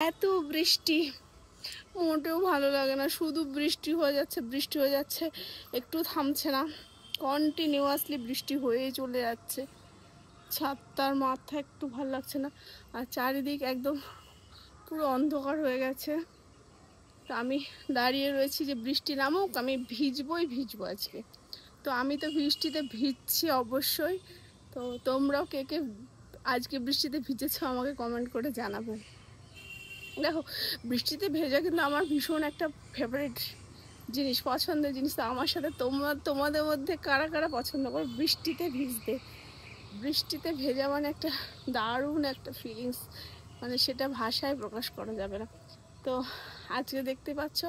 এত বৃষ্টি মোটেও ভালো লাগে না, শুধু বৃষ্টি হয়ে যাচ্ছে বৃষ্টি হয়ে যাচ্ছে, একটু থামছে না, কন্টিনিউয়াসলি বৃষ্টি হয়েই চলে যাচ্ছে। ছাদটার মাথা একটু ভালো লাগছে না, আর চারিদিক একদম পুরো অন্ধকার হয়ে গেছে। তো আমি দাঁড়িয়ে রয়েছি যে বৃষ্টি নামুক, আমি ভিজবই ভিজবো আজকে। তো আমি তো বৃষ্টিতে ভিজছি অবশ্যই। তো তোমরাও কে কে আজকে বৃষ্টিতে ভিজেছো আমাকে কমেন্ট করে জানাবে। দেখো, বৃষ্টিতে ভেজা কিন্তু আমার ভীষণ একটা ফেভারিট জিনিস, পছন্দের জিনিস। তো আমার সাথে তোমাদের মধ্যে কারা কারা পছন্দ করো বৃষ্টিতে ভিজতে? বৃষ্টিতে ভেজা মানে একটা দারুণ একটা ফিলিংস, মানে সেটা ভাষায় প্রকাশ করা যাবে না। তো আজকে দেখতে পাচ্ছ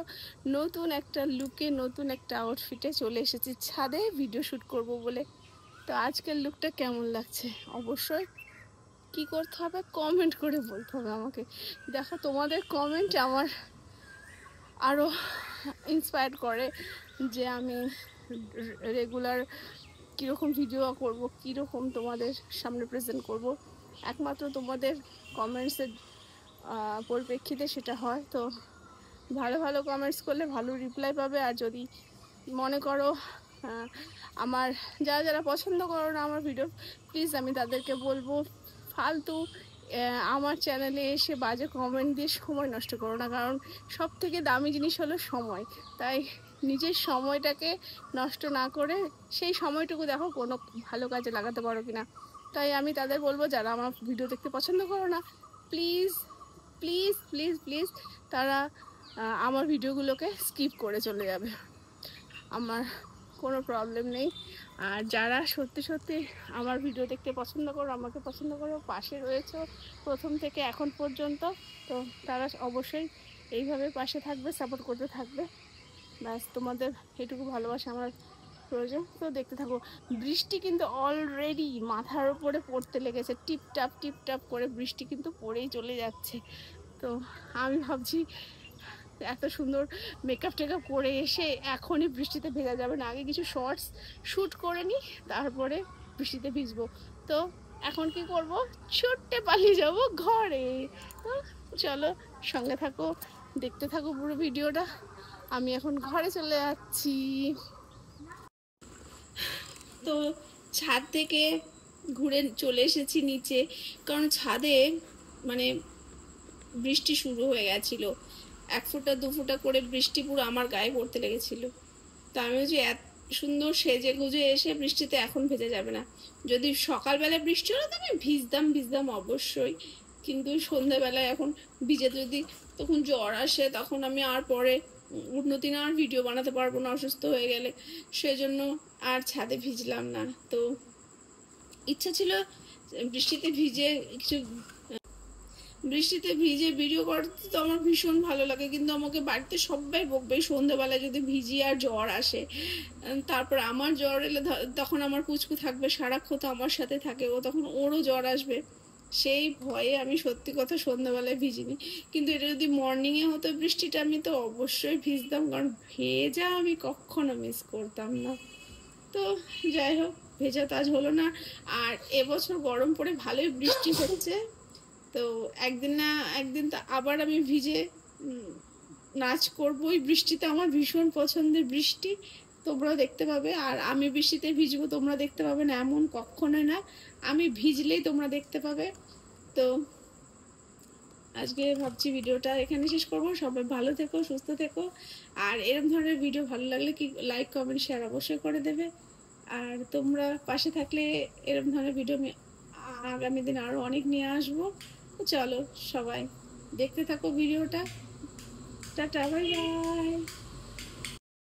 নতুন একটা লুকে, নতুন একটা আউটফিটে চলে এসেছি ছাদে ভিডিও শ্যুট করব বলে। তো আজকের লুকটা কেমন লাগছে অবশ্যই কি করতে হবে, কমেন্ট করে বলতে হবে আমাকে। দেখো, তোমাদের কমেন্ট আমার আরও ইন্সপায়ার করে যে আমি রেগুলার কীরকম ভিডিও করব, কীরকম তোমাদের সামনে প্রেজেন্ট করব। একমাত্র তোমাদের কমেন্টসের পরিপ্রেক্ষিতে সেটা হয়। তো ভালো ভালো কমেন্টস করলে ভালো রিপ্লাই পাবে। আর যদি মনে করো আমার যারা যারা পছন্দ করো না আমার ভিডিও, প্লিজ আমি তাদেরকে বলবো ফালতু আমার চ্যানেলে এসে বাজে কমেন্ট দিয়ে সময় নষ্ট করো না, কারণ সব থেকে দামি জিনিস হলো সময়। তাই নিজের সময়টাকে নষ্ট না করে সেই সময়টুকু দেখো কোনো ভালো কাজে লাগাতে পারো কিনা। তাই আমি তাদের বলবো যারা আমার ভিডিও দেখতে পছন্দ করো না, প্লিজ প্লিজ প্লিজ প্লিজ তারা আমার ভিডিওগুলোকে স্কিপ করে চলে যাবে, আমার কোনো প্রবলেম নেই। আর যারা সত্যি সত্যি আমার ভিডিও দেখতে পছন্দ করো, আমাকে পছন্দ করো, পাশে রয়েছে প্রথম থেকে এখন পর্যন্ত, তো তারা অবশ্যই এইভাবে পাশে থাকবে, সাপোর্ট করতে থাকবে। ব্যাস, তোমাদের এটুকু ভালোবাসা আমার প্রয়োজন। তো দেখতে থাকো। বৃষ্টি কিন্তু অলরেডি মাথার উপরে পড়তে লেগেছে, টিপটাপ টিপটাপ করে বৃষ্টি কিন্তু পড়েই চলে যাচ্ছে। তো আমি ভাবছি এত সুন্দর মেকআপ টেকআপ করে এসে এখনই বৃষ্টিতে ভেজা যাবে না, আগে কিছু শর্টস শ্যুট করে নিই, তারপরে বৃষ্টিতে ভিজবো। তো এখন কি করব, ছুটতে পালিয়ে যাব ঘরে। তো চলো সঙ্গে থাকো, দেখতে থাকো পুরো ভিডিওটা। আমি এখন ঘরে চলে যাচ্ছি। তো ছাদ থেকে ঘুরে চলে এসেছি নিচে, কারণ ছাদে মানে বৃষ্টি শুরু হয়ে গেছিল, 1 ফোঁটা 2 ফোঁটা করে বৃষ্টি পুরো আমার গায়ে পড়তে লেগেছিল। তো আমি যে এত সুন্দর সেজে গুজে এসে বৃষ্টিতে এখন ভেজে যাবে না। যদি সকালবেলায় বৃষ্টি হলো তো আমি ভিজতাম অবশ্যই, কিন্তু সন্ধ্যাবেলায় এখন ভিজে যদি তখন জ্বর আসে, তখন আমি আর পরে উন্নতি না আর ভিডিও বানাতে পারবো না অসুস্থ হয়ে গেলে, সেজন্য আর ছাদে ভিজলাম না। তো ইচ্ছা ছিল বৃষ্টিতে ভিজে ভিডিও করতে, তো আমার ভীষণ ভালো লাগে, কিন্তু আমাকে বাড়িতে সবাই বকবে সন্ধ্যাবেলায় যদি ভিজি আর জ্বর আসে। তারপর আমার জ্বর এলে তখন আমার পুচকু থাকবে সারাক্ষণ, তো আমার সাথে থাকে ও, তখন ওরও জ্বর আসবে, সেই ভয়ে আমি সত্যি কথা সন্ধ্যাবেলায় ভিজিনি। কিন্তু এটা যদি মর্নিংয়ে হতো বৃষ্টিটা, আমি তো অবশ্যই ভিজতাম, কারণ ভেজা আমি কখনো মিস করতাম না। তো যাই হোক, ভেজা তো আজ হলো না। আর এবছর গরম পড়ে ভালোই বৃষ্টি হচ্ছে, তো একদিন না একদিন তো আবার আমি ভিজে নাচ করবো। ওই বৃষ্টিতে আমার ভীষণ পছন্দের বৃষ্টি, তোমরাও দেখতে পাবে। আর আমি বৃষ্টিতে ভিজবো তোমরা দেখতে পাবে না এমন কখনোই না, আমি ভিজলেই তোমরা দেখতে পাবে। তো আজকে ভাবছি ভিডিওটা এখানে শেষ করবো। সবাই ভালো থেকো, সুস্থ থেকো। আর এরকম ধরনের ভিডিও ভালো লাগলে কি লাইক কমেন্ট শেয়ার অবশ্যই করে দেবে। আর তোমরা পাশে থাকলে এরকম ধরনের ভিডিও আমি আগামী দিন আরও অনেক নিয়ে আসবো। চলো সবাই দেখতে থাকো ভিডিওটা। Tata, bye bye.